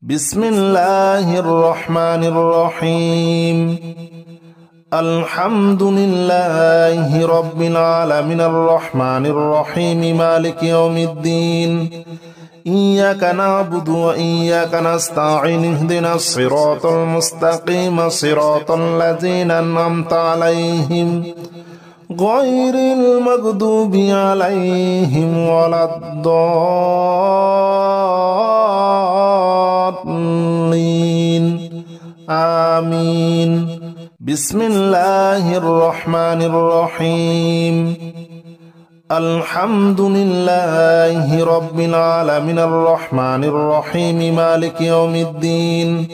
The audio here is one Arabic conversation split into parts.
بسم الله الرحمن الرحيم. الحمد لله رب العالمين الرحمن الرحيم مالك يوم الدين. إياك نعبد وإياك نستعين اهدنا الصراط المستقيم صراط الذين أنعمت عليهم غير المغضوب عليهم ولا الضالين آمين. بسم الله الرحمن الرحيم. الحمد لله رب العالمين الرحمن الرحيم مالك يوم الدين.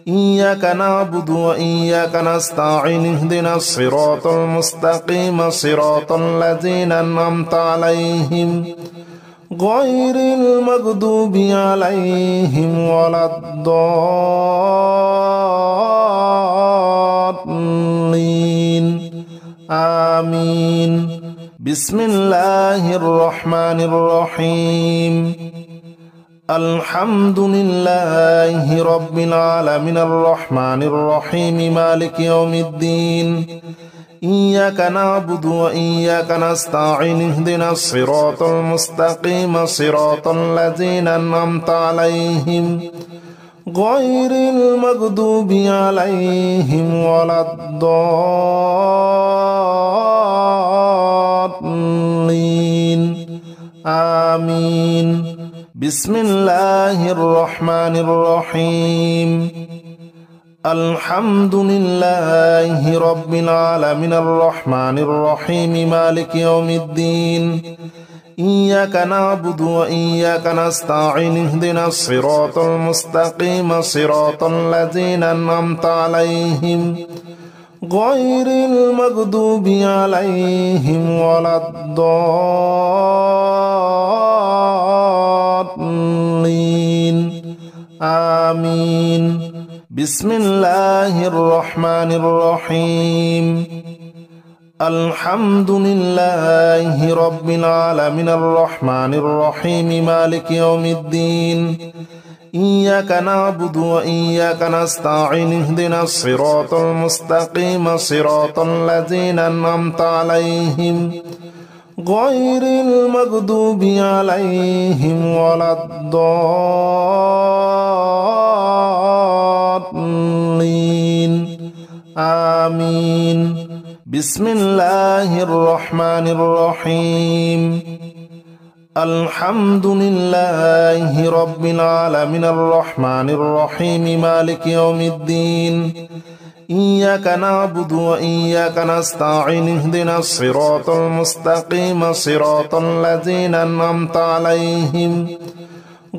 إياك نعبد وإياك نستعين اهدنا الصراط المستقيم صراط الذين أنعمت عليهم غير المغضوب عليهم ولا الضالين آمين. بسم الله الرحمن الرحيم. الحمد لله رب العالمين الرحمن الرحيم مالك يوم الدين. إياك نعبد وإياك نستعين اهدنا الصراط المستقيم صراط الذين أنعمت عليهم غير المغضوب عليهم ولا الضالين آمين. بسم الله الرحمن الرحيم. الحمد لله رب العالمين الرحمن الرحيم مالك يوم الدين. إياك نعبد وإياك نستعين اهدنا الصراط المستقيم صراط الذين أنعمت عليهم غير المغضوب عليهم ولا الضالين آمين. بسم الله الرحمن الرحيم. الحمد لله رب العالمين الرحمن الرحيم مالك يوم الدين. إياك نعبد وإياك نستعين اهدنا الصراط المستقيم صراط الذين أنعمت عليهم غير المغضوب عليهم ولا الضالين آمين. بسم الله الرحمن الرحيم. الحمد لله رب العالمين الرحمن الرحيم مالك يوم الدين. إياك نعبد وإياك نستعين اهدنا الصراط المستقيم صراط الذين أنعمت عليهم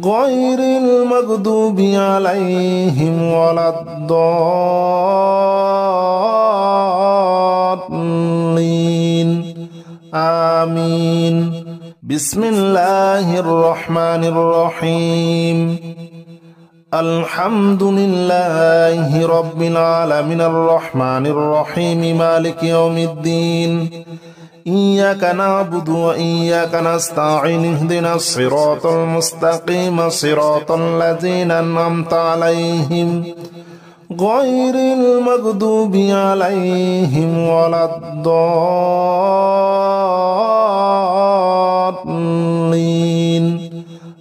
غير المغضوب عليهم ولا الضالين آمين. بسم الله الرحمن الرحيم. الحمد لله رب العالمين الرحمن الرحيم مالك يوم الدين. إياك نعبد وإياك نستعين اهدنا الصراط المستقيم صراط الذين أنعمت عليهم غير المغضوب عليهم ولا الضالين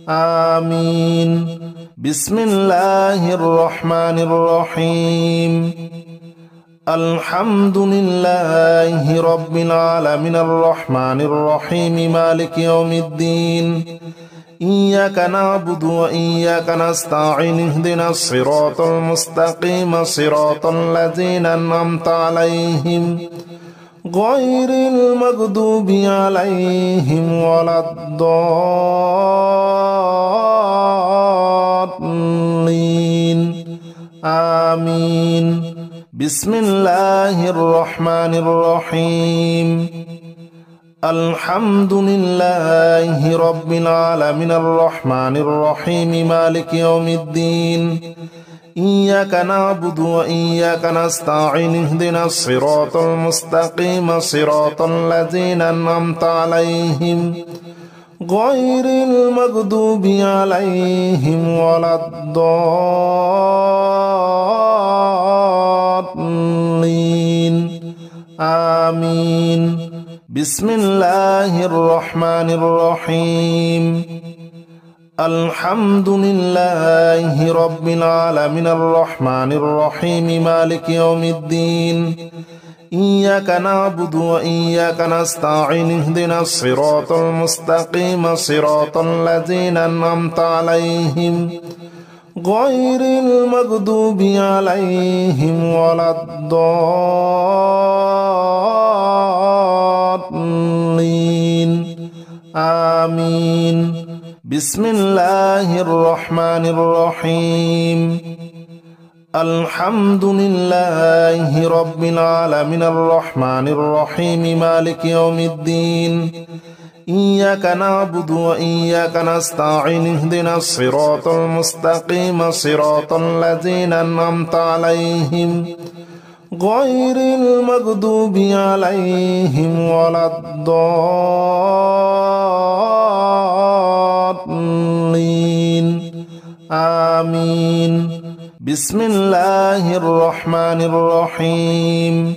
آمين. بسم الله الرحمن الرحيم. الحمد لله رب العالمين الرحمن الرحيم مالك يوم الدين. إياك نعبد وإياك نستعين اهدنا الصراط المستقيم صراط الذين أنعمت عليهم غير المغضوب عليهم ولا الضالين آمين. بسم الله الرحمن الرحيم. الحمد لله رب العالمين الرحمن الرحيم مالك يوم الدين. إياك نعبد وإياك نستعين اهدنا الصراط المستقيم صراط الذين أنعمت عليهم غير المغضوب عليهم ولا الضالين آمين. بسم الله الرحمن الرحيم. الحمد لله رب العالمين الرحمن الرحيم مالك يوم الدين. إياك نعبد وإياك نستعين اهدنا الصراط المستقيم صراط الذين أنعمت عليهم غير المغضوب عليهم ولا الضالين آمين. بسم الله الرحمن الرحيم. الحمد لله رب العالمين الرحمن الرحيم مالك يوم الدين. إياك نعبد وإياك نستعين اهدنا الصراط المستقيم صراط الذين أنعمت عليهم غير المغضوب عليهم ولا الضالين آمين. بسم الله الرحمن الرحيم.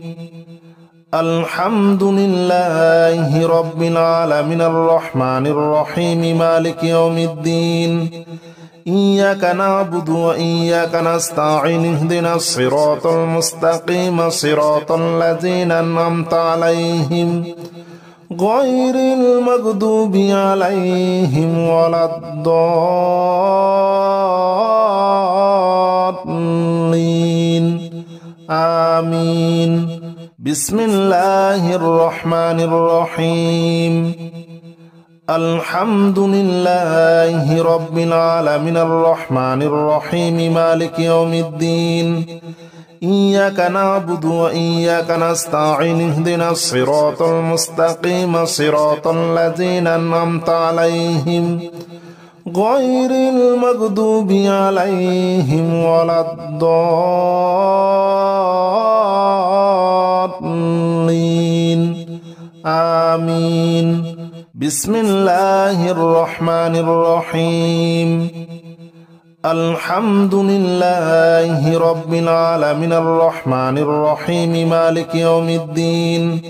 الحمد لله رب العالمين الرحمن الرحيم مالك يوم الدين. إياك نعبد وإياك نستعين اهدنا الصراط المستقيم صراط الذين أنعمت عليهم غير المغضوب عليهم ولا الضالين آمين. بسم الله الرحمن الرحيم. الحمد لله رب العالمين الرحمن الرحيم مالك يوم الدين. إياك نعبد وإياك نستعين اهدنا الصراط المستقيم صراط الذين أنعمت عليهم غير المغضوب عليهم ولا الضالين آمين. بسم الله الرحمن الرحيم. الحمد لله رب العالمين الرحمن الرحيم مالك يوم الدين.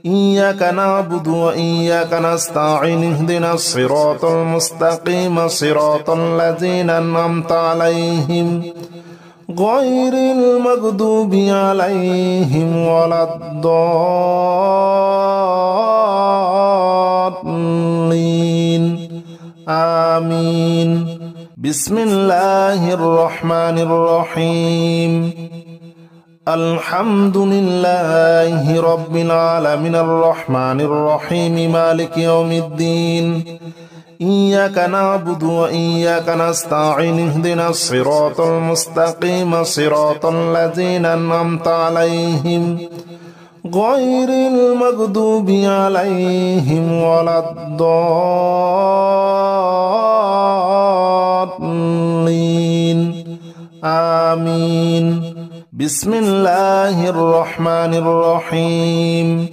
إياك نعبد وإياك نستعين اهدنا الصراط المستقيم صراط الذين أنعمت عليهم غير المغضوب عليهم ولا الضالين آمين. بسم الله الرحمن الرحيم. الحمد لله رب العالمين الرحمن الرحيم مالك يوم الدين. إياك نعبد وإياك نستعين اهدنا الصراط المستقيم صراط الذين أنعمت عليهم غير المغضوب عليهم ولا الضالين آمين. بسم الله الرحمن الرحيم.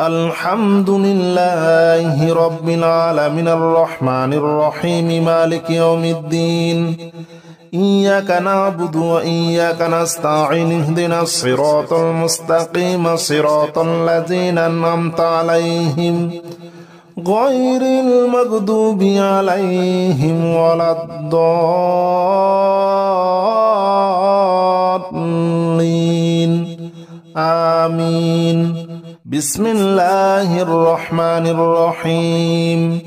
الحمد لله رب العالمين الرحمن الرحيم مالك يوم الدين. إياك نعبد وإياك نستعين اهدنا الصراط المستقيم صراط الذين أنعمت عليهم غير المغضوب عليهم ولا الضالين آمين. بسم الله الرحمن الرحيم.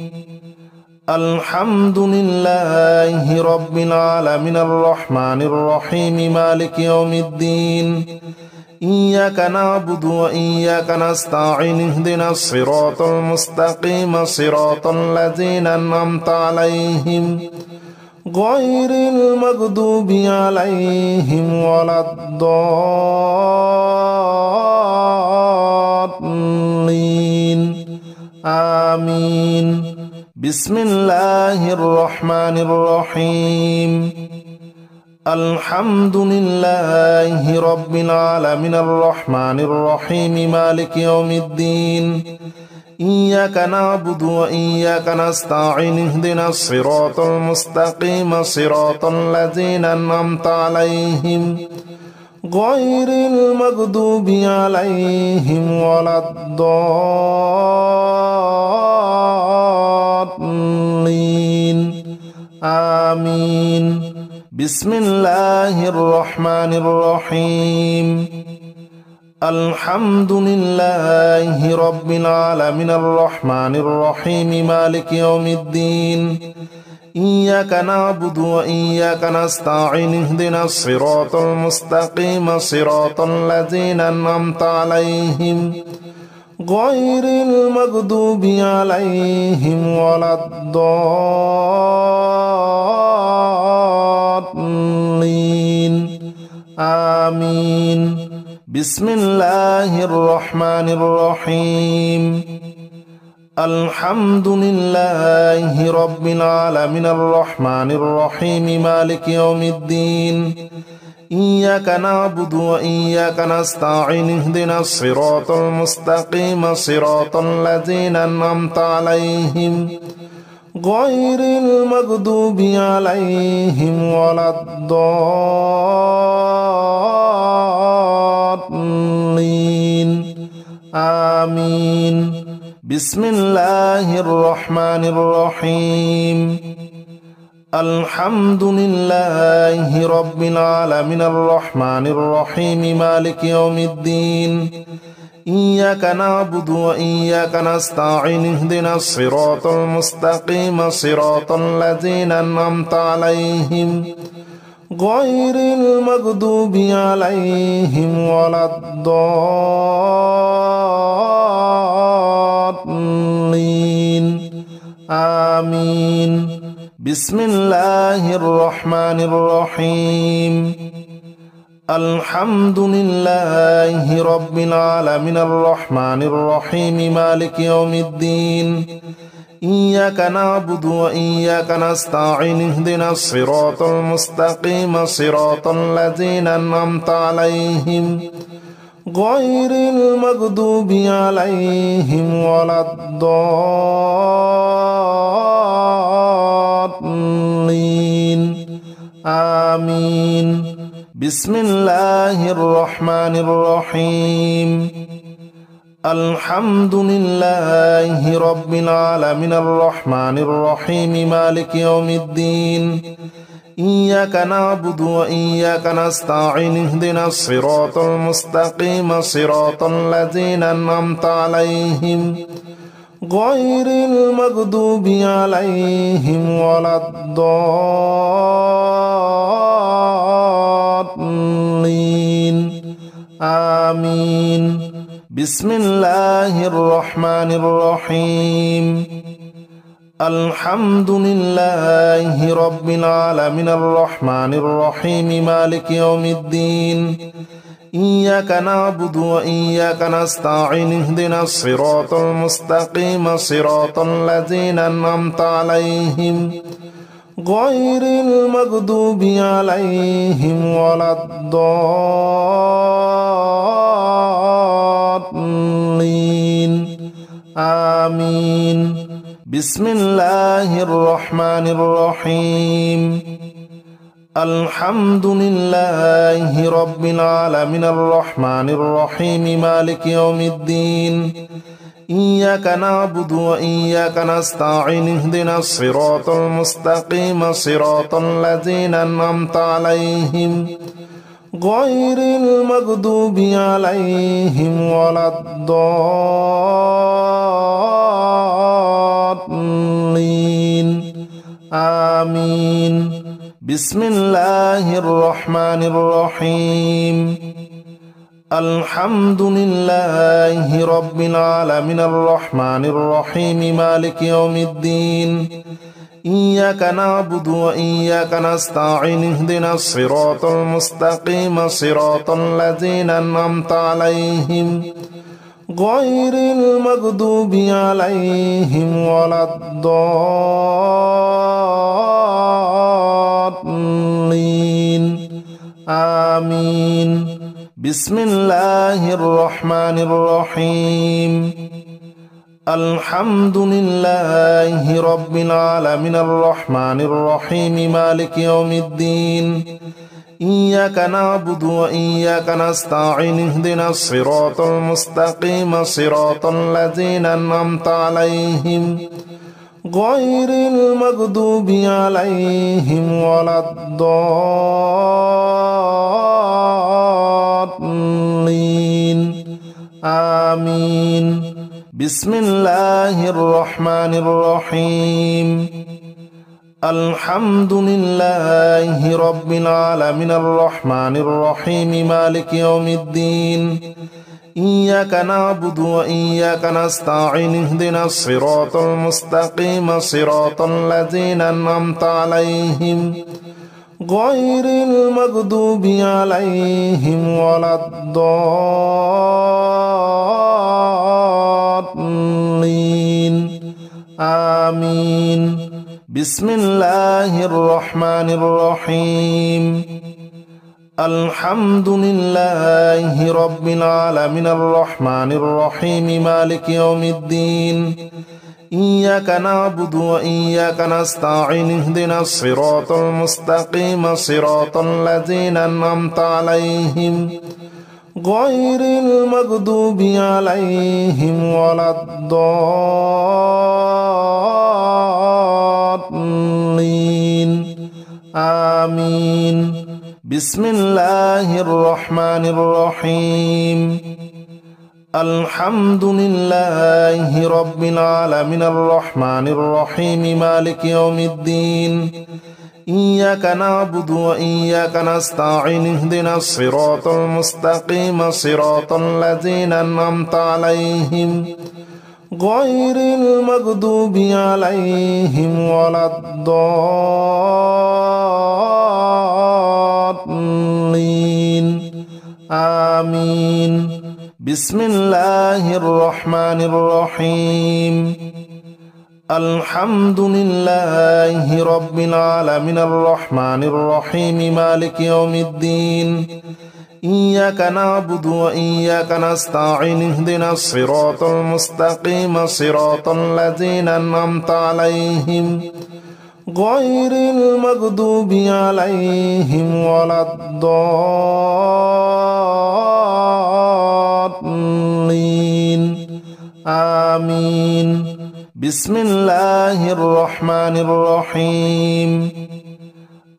الحمد لله رب العالمين الرحمن الرحيم مالك يوم الدين. إياك نعبد وإياك نستعين اهدنا الصراط المستقيم صراط الذين أنعمت عليهم غير المغضوب عليهم ولا الضالين آمين. بسم الله الرحمن الرحيم. الحمد لله رب العالمين الرحمن الرحيم مالك يوم الدين. إياك نعبد وإياك نستعين اهدنا الصراط المستقيم صراط الذين أنعمت عليهم غير المغضوب عليهم ولا الضالين آمين. بسم الله الرحمن الرحيم. الحمد لله رب العالمين الرحمن الرحيم مالك يوم الدين إياك نعبد وإياك نستعين اهدنا الصراط المستقيم صراط الذين أنعمت عليهم غير المغضوب عليهم ولا الضالين آمين. بسم الله الرحمن الرحيم. الحمد لله رب العالمين الرحمن الرحيم مالك يوم الدين إياك نعبد وإياك نستعين اهدنا الصراط المستقيم صراط الذين أنعمت عليهم غير المغضوب عليهم ولا الضالين آمين. بسم الله الرحمن الرحيم. الحمد لله رب العالمين الرحمن الرحيم مالك يوم الدين إياك نعبد وإياك نستعين اهدنا الصراط المستقيم صراط الذين أنعمت عليهم غير المغضوب عليهم ولا الضالين آمين. بسم الله الرحمن الرحيم. الحمد لله رب العالمين الرحمن الرحيم مالك يوم الدين إياك نعبد وإياك نستعين اهدنا الصراط المستقيم صراط الذين أنعمت عليهم غير المغضوب عليهم ولا الضالين آمين. بسم الله الرحمن الرحيم. الحمد لله رب العالمين الرحمن الرحيم مالك يوم الدين إياك نعبد وإياك نستعين اهدنا الصراط المستقيم صراط الذين أنعمت عليهم غير المغضوب عليهم ولا الضالين آمين. بسم الله الرحمن الرحيم. الحمد لله رب العالمين الرحمن الرحيم مالك يوم الدين إياك نعبد وإياك نستعين اهدنا الصراط المستقيم صراط الذين أنعمت عليهم غير المغضوب عليهم ولا الضالين آمين. بسم الله الرحمن الرحيم. الحمد لله رب العالمين الرحمن الرحيم مالك يوم الدين إياك نعبد وإياك نستعين اهدنا الصراط المستقيم صراط الذين أنعمت عليهم غير المغضوب عليهم ولا الضالين آمين. بسم الله الرحمن الرحيم. الحمد لله رب العالمين الرحمن الرحيم مالك يوم الدين إياك نعبد وإياك نستعين اهدنا الصراط المستقيم صراط الذين أنعمت عليهم غير المغضوب عليهم ولا الضالين آمين. بسم الله الرحمن الرحيم. الحمد لله رب العالمين الرحمن الرحيم مالك يوم الدين إياك نعبد وإياك نستعين اهدنا الصراط المستقيم صراط الذين أنعمت عليهم غير المغضوب عليهم ولا الضالين آمين. بسم الله الرحمن الرحيم. الحمد لله رب العالمين الرحمن الرحيم مالك يوم الدين إياك نعبد وإياك نستعين اهدنا الصراط المستقيم صراط الذين أنعمت عليهم غير المغضوب عليهم ولا الضالين آمين. بسم الله الرحمن الرحيم. الحمد لله رب العالمين الرحمن الرحيم مالك يوم الدين إياك نعبد وإياك نستعين اهدنا الصراط المستقيم صراط الذين أنعمت عليهم غير المغضوب عليهم ولا الضالين آمين. بسم الله الرحمن الرحيم. الحمد لله رب العالمين الرحمن الرحيم مالك يوم الدين إياك نعبد وإياك نستعين اهدنا الصراط المستقيم صراط الذين أنعمت عليهم غير المغضوب عليهم ولا الضالين آمين. بسم الله الرحمن الرحيم. الحمد لله رب العالمين الرحمن الرحيم مالك يوم الدين إياك نعبد وإياك نستعين اهدنا الصراط المستقيم صراط الذين أنعمت عليهم غير المغضوب عليهم ولا الضالين آمين. بسم الله الرحمن الرحيم.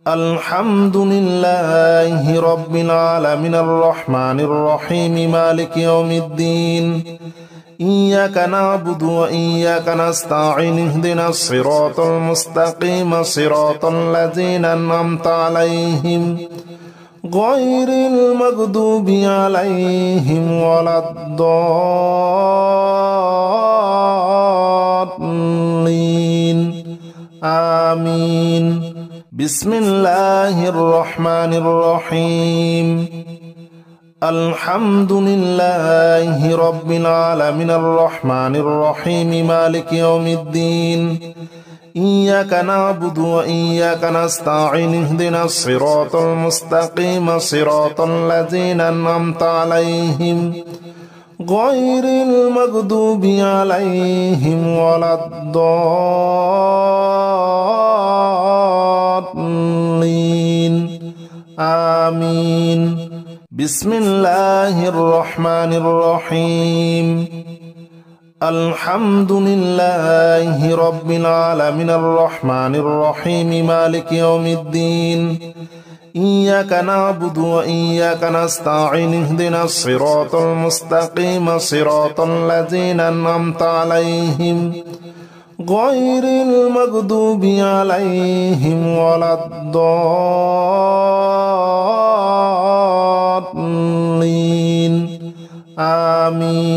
الحمد لله رب العالمين الرحمن الرحيم مالك يوم الدين إياك نعبد وإياك نستعين اهدنا الصراط المستقيم صراط الذين أنعمت عليهم غير المغضوب عليهم ولا الضالين آمين. بسم الله الرحمن الرحيم. الحمد لله رب العالمين الرحمن الرحيم مالك يوم الدين إياك نعبد وإياك نستعين اهدنا الصراط المستقيم صراط الذين أنعمت عليهم غير المغضوب عليهم ولا الضالين آمين. بسم الله الرحمن الرحيم. الحمد لله رب العالمين الرحمن الرحيم مالك يوم الدين إياك نعبد وإياك نستعين اهدنا الصراط المستقيم صراط الذين أنعمت عليهم غير المغضوب عليهم ولا الضالين آمين.